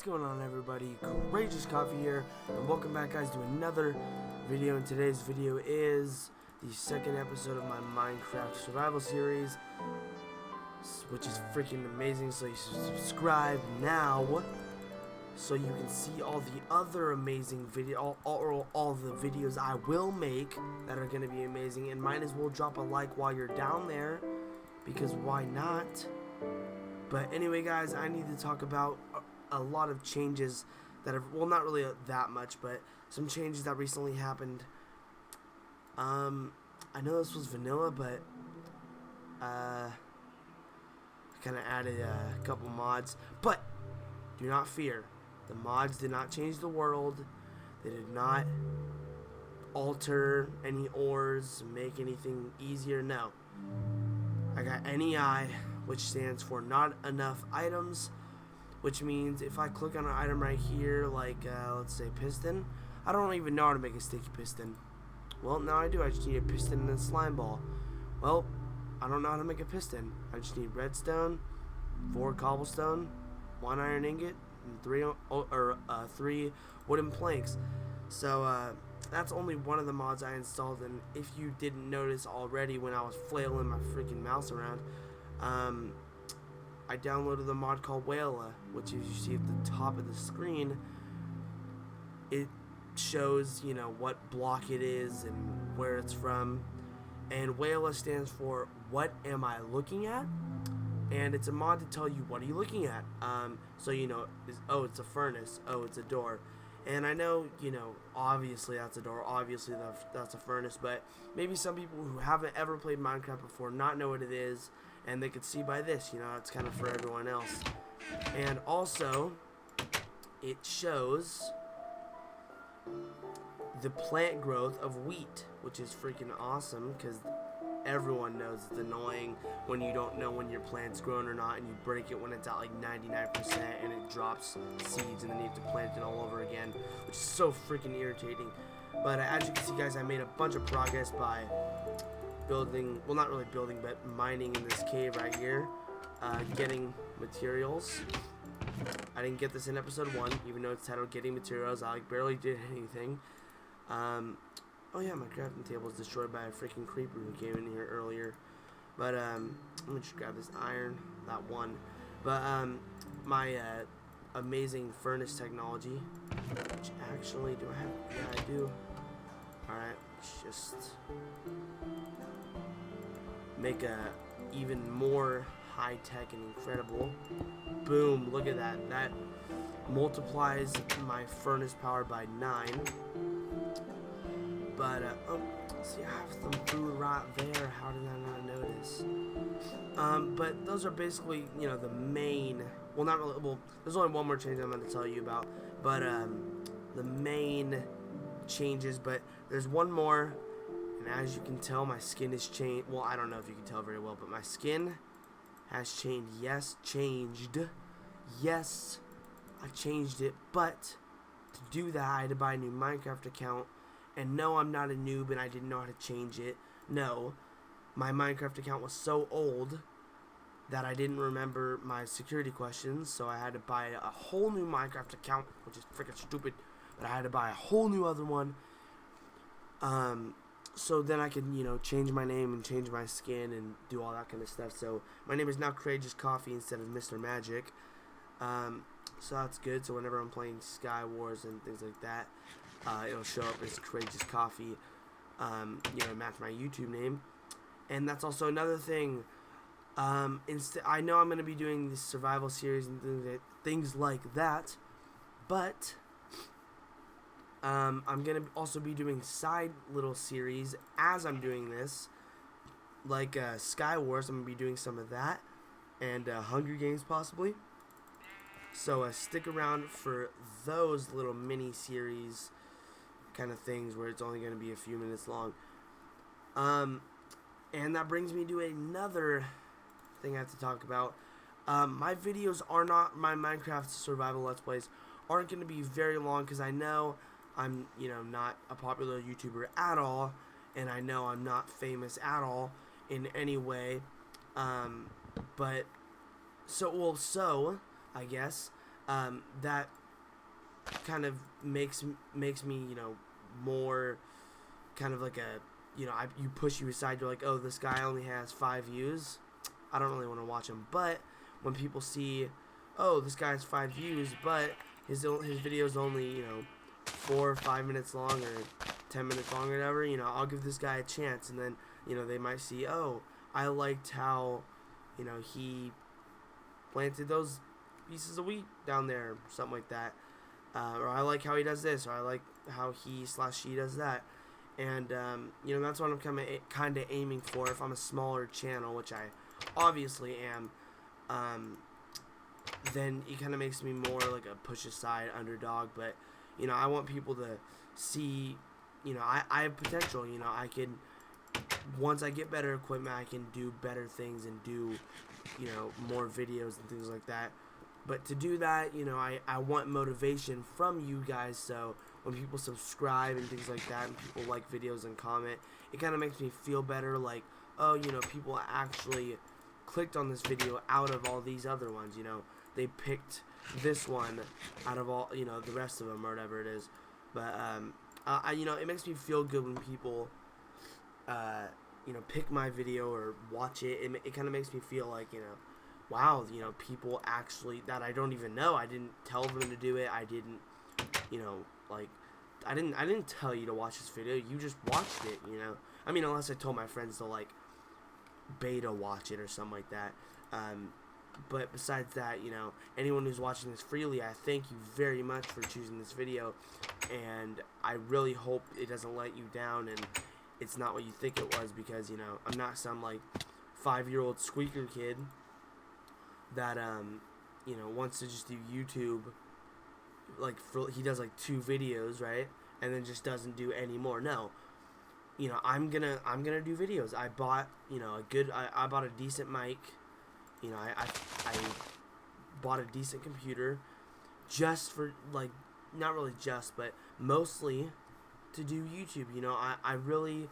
going on, everybody? Courageous Coffee here, and welcome back, guys, to another video. And today's video is the second episode of my Minecraft survival series, which is freaking amazing. So you should subscribe now so you can see all the other amazing all the videos I will make that are going to be amazing. And might as well drop a like while you're down there, because why not? But anyway, guys, I need to talk about a lot of changes that have, well, not really that much, but some changes that recently happened. I know this was vanilla, but I kind of added a couple mods. But do not fear, the mods did not change the world. They did not alter any ores, make anything easier. No, I got NEI, which stands for not enough items, which means if I click on an item right here, like let's say piston, I don't even know how to make a sticky piston. Well, now I do. I just need a piston and a slime ball. Well, I don't know how to make a piston. I just need redstone, 4 cobblestone, 1 iron ingot, and 3 wooden planks. So that's only one of the mods I installed. And if you didn't notice already when I was flailing my freaking mouse around, I downloaded the mod called Wayla, which, as you see at the top of the screen, it shows, you know, what block it is and where it's from. And Wayla stands for what am I looking at? And it's a mod to tell you what are you looking at. So you know, oh, it's a furnace, oh, it's a door. And I know, you know, obviously that's a door, obviously that's a furnace, but maybe some people who haven't ever played Minecraft before not know what it is, and they could see by this, you know, it's kind of for everyone else. And also, it shows the plant growth of wheat, which is freaking awesome, because everyone knows it's annoying when you don't know when your plant's grown or not, and you break it when it's at like 99% and it drops seeds, and then you have to plant it all over again, which is so freaking irritating. But as you can see, guys, I made a bunch of progress by building, well, not really building, but mining in this cave right here, getting materials. I didn't get this in episode 1, even though it's titled Getting Materials. I like barely did anything. Oh yeah, my crafting table was destroyed by a freaking creeper who came in here earlier. But let me just grab this iron, that one. But my amazing furnace technology, which actually, do I have? Yeah, I do. Alright, let's just make a even more high-tech and incredible. Boom, look at that. That multiplies my furnace power by 9. But oh, see, I have some food right there. How did I not notice? But those are basically, you know, the main, well, not really, well, there's only one more change I'm going to tell you about, but the main changes. But there's one more, and as you can tell, my skin has changed. Well, I don't know if you can tell very well, but my skin has changed. Yes, changed. Yes, I changed it. But to do that, I had to buy a new Minecraft account. And no, I'm not a noob and I didn't know how to change it. No, my Minecraft account was so old that I didn't remember my security questions, so I had to buy a whole new Minecraft account, which is freaking stupid, but I had to buy a whole new other one. So then I could, you know, change my name and change my skin and do all that kind of stuff. So my name is now Courageous Coffee instead of Mr. Magic. So that's good. So whenever I'm playing Sky Wars and things like that, it'll show up as Courageous Coffee, you know, match my YouTube name. And that's also another thing. I know I'm going to be doing this survival series and things like that, but I'm going to also be doing side little series as I'm doing this, like Sky Wars. I'm going to be doing some of that, and Hunger Games possibly. So stick around for those little mini series kind of things where it's only going to be a few minutes long. And that brings me to another thing I have to talk about. My videos are not, my Minecraft survival Let's Plays aren't going to be very long, because I know I'm, you know, not a popular YouTuber at all, and I know I'm not famous at all in any way. But so I guess that kind of makes me, you know, more kind of like a, you know, you push you aside. You're like, oh, this guy only has 5 views. I don't really want to watch him. But when people see, oh, this guy has 5 views, but his video's only, you know, 4 or 5 minutes long or 10 minutes long or whatever, you know, I'll give this guy a chance. And then, you know, they might see, oh, I liked how, you know, he planted those pieces of wheat down there, something like that. Or I like how he does this, or I like how he/she does that. And, you know, that's what I'm kind of aiming for if I'm a smaller channel, which I obviously am. Then it kind of makes me more like a push aside underdog. But, you know, I want people to see, you know, I have potential. You know, I can, once I get better equipment, I can do better things and do, you know, more videos and things like that. But to do that, you know, I want motivation from you guys. So when people subscribe and things like that, and people like videos and comment, it kind of makes me feel better. Like, oh, you know, people actually clicked on this video out of all these other ones. You know, they picked this one out of all, you know, the rest of them or whatever it is. But you know, it makes me feel good when people, you know, pick my video or watch it. It kind of makes me feel like, you know, wow, you know, people actually that I don't even know. I didn't tell them to do it. I didn't, you know, like, I didn't tell you to watch this video. You just watched it, you know. I mean, unless I told my friends to, like, beta watch it or something like that. But besides that, you know, anyone who's watching this freely, I thank you very much for choosing this video, and I really hope it doesn't let you down and it's not what you think it was, because, you know, I'm not some, like, 5-year-old squeaker kid that, you know, wants to just do YouTube, like, he does, like, 2 videos, right, and then just doesn't do any more. No, you know, I'm gonna do videos. I bought, you know, I bought a decent mic, you know, I bought a decent computer, just for, like, not really just, but mostly to do YouTube. You know, I really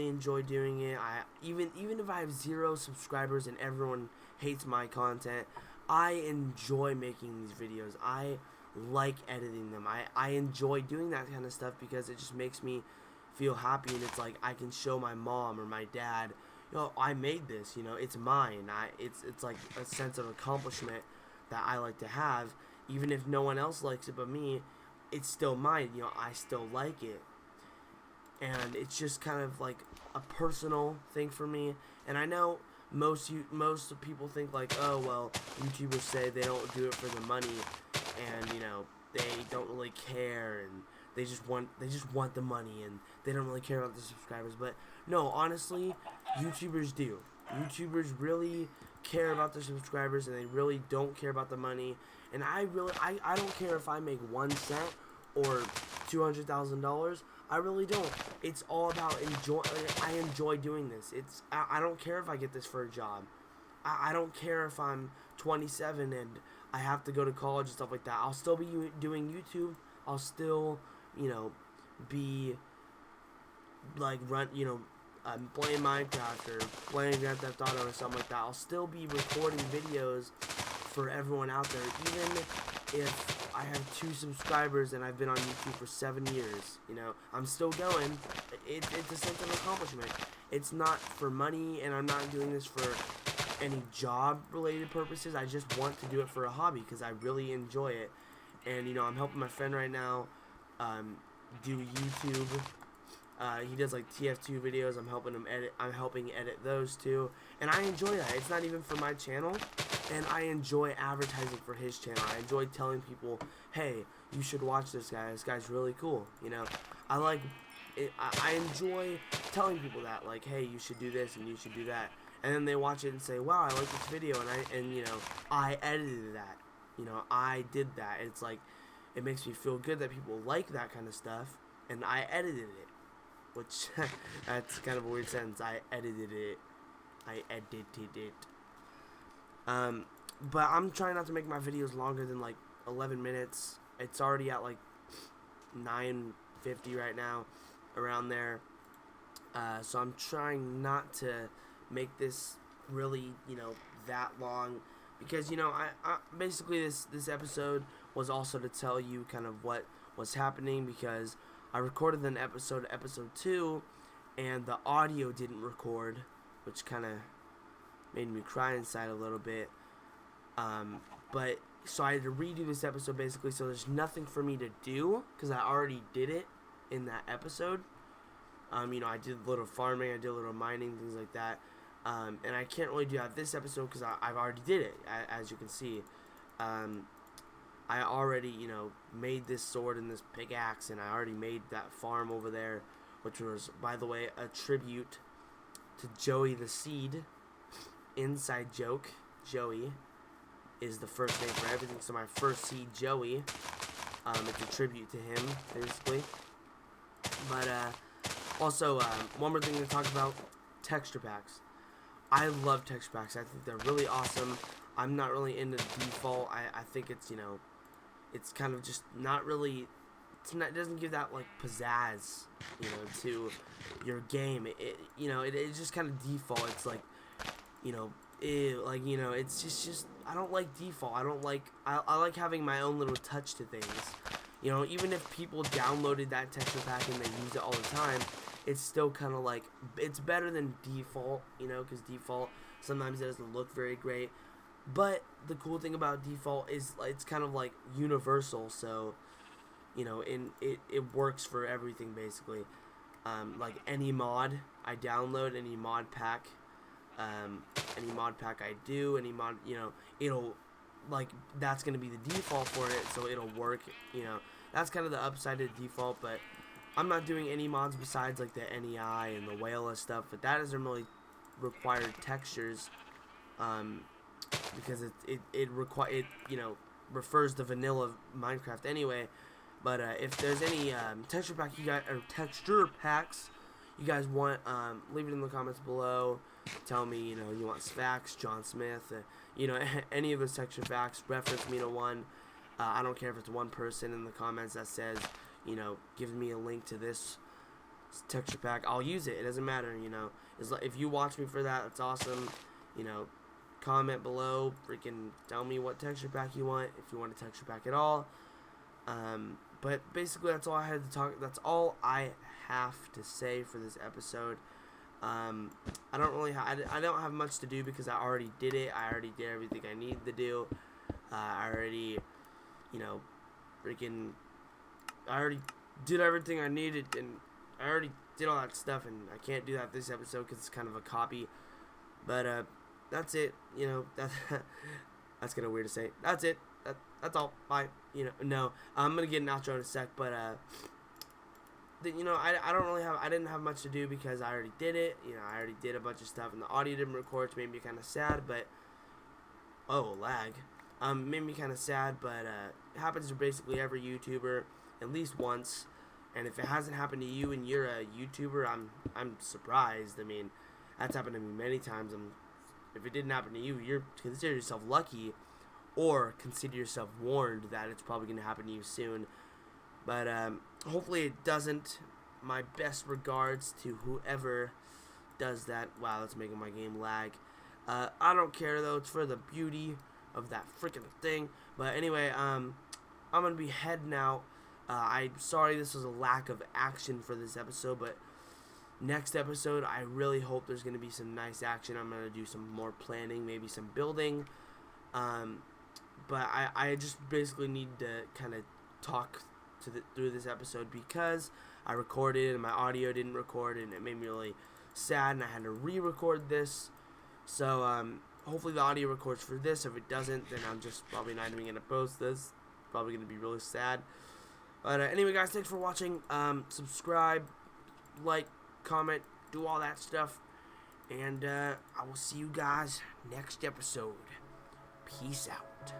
enjoy doing it. Even if I have 0 subscribers and everyone hates my content, I enjoy making these videos. I like editing them. I enjoy doing that kind of stuff because it just makes me feel happy, and it's like I can show my mom or my dad, you know, I made this, you know, it's mine. It's like a sense of accomplishment that I like to have, even if no one else likes it but me. It's still mine, you know, I still like it. And it's just kind of like a personal thing for me. And I know most people think, like, oh, well, YouTubers say they don't do it for the money, and, you know, they don't really care, and they just want the money, and they don't really care about the subscribers. But no, honestly, YouTubers do. YouTubers really care about their subscribers, and they really don't care about the money. And I don't care if I make 1 cent or $200,000. I really don't. It's all about enjoy. I enjoy doing this. I don't care if I get this for a job. I don't care if I'm 27 and I have to go to college and stuff like that. I'll still be doing YouTube. I'll still, you know, be like playing Minecraft or playing Grand Theft Auto or something like that. I'll still be recording videos for everyone out there, even if I have 2 subscribers and I've been on YouTube for 7 years. You know, I'm still going. It's a sense of accomplishment. It's not for money, and I'm not doing this for any job-related purposes. I just want to do it for a hobby because I really enjoy it. And, you know, I'm helping my friend right now do YouTube. He does, like, TF2 videos. I'm helping edit those too, and I enjoy that. It's not even for my channel, and I enjoy advertising for his channel. I enjoy telling people, hey, you should watch this guy. This guy's really cool. You know, I like it. I enjoy telling people that, like, hey, you should do this and you should do that, and then they watch it and say, wow, I like this video, and you know, I edited that. You know, I did that. It's like, it makes me feel good that people like that kind of stuff, and I edited it. Which, that's kind of a weird sentence. I edited it. But I'm trying not to make my videos longer than, like, 11 minutes. It's already at, like, 9:50 right now, around there. So I'm trying not to make this really, you know, that long. because you know, I basically this episode was also to tell you kind of what was happening, because I recorded an episode 2, and the audio didn't record, which kind of made me cry inside a little bit. But so I had to redo this episode basically, so there's nothing for me to do because I already did it in that episode. You know, I did a little farming, I did a little mining, things like that. And I can't really do that this episode because I've already did it, as you can see. I already, you know, made this sword and this pickaxe, and I already made that farm over there, which was, by the way, a tribute to Joey the Seed. Inside joke, Joey is the first name for everything, so my first seed, Joey, it's a tribute to him, basically. But, also, one more thing to talk about, texture packs. I love texture packs. I think they're really awesome. I'm not really into default. I think it's, you know, it's kind of just not really, it doesn't give that, like, pizzazz, you know, to your game. It's just kind of default. It's like, you know, like, you know, it's just, I don't like default. I don't like, I like having my own little touch to things. You know, even if people downloaded that texture pack and they use it all the time, it's still kind of like, it's better than default, you know, because default sometimes it doesn't look very great. But the cool thing about default is it's kind of like universal, so, you know, it works for everything basically. Like any mod I download, any mod pack I do, any mod, you know, it'll, like, that's going to be the default for it, so it'll work, you know. That's kind of the upside of default, but I'm not doing any mods besides, like, the NEI and the Wayla stuff, but that doesn't really require textures, because it you know, refers to vanilla Minecraft anyway. But if there's any texture packs you guys want, leave it in the comments below. Tell me, you know, you want Sfax, John Smith, you know, any of those texture packs. Reference me to one. I don't care if it's one person in the comments that says, you know, gives me a link to this texture pack. I'll use it. It doesn't matter, you know. If you watch me for that, that's awesome. You know, comment below. Freaking tell me what texture pack you want, if you want a texture pack at all. But basically, that's all I had to talk. That's all I have to say for this episode. I don't have much to do because I already did it. I already did everything I needed to do. I already, you know, I already did everything I needed, and I already did all that stuff, and I can't do that this episode because it's kind of a copy. But that's it. You know, that's kind of weird to say. That's it. That's all. Bye. You know, no, I'm gonna get an outro in a sec, but you know, I didn't have much to do because I already did it. You know, I already did a bunch of stuff, and the audio didn't record, which made me kind of sad. But lag, made me kind of sad. But it happens to basically every YouTuber at least once. And if it hasn't happened to you and you're a YouTuber, I'm surprised. I mean, that's happened to me many times. If it didn't happen to you, you're consider yourself lucky, or consider yourself warned that it's probably going to happen to you soon. But hopefully it doesn't. My best regards to whoever does that. Wow, that's making my game lag. I don't care though. It's for the beauty of that freaking thing. But anyway, I'm gonna be heading out. I'm sorry this was a lack of action for this episode, but next episode I really hope there's gonna be some nice action. I'm gonna do some more planning, maybe some building. But I just basically need to kind of talk through this episode because I recorded and my audio didn't record, and it made me really sad, and I had to re-record this. So hopefully the audio records for this. If it doesn't, then I'm just probably not even gonna post this. Probably gonna be really sad. But anyway, guys, thanks for watching. Subscribe, like, comment, do all that stuff, and I will see you guys next episode. Peace out.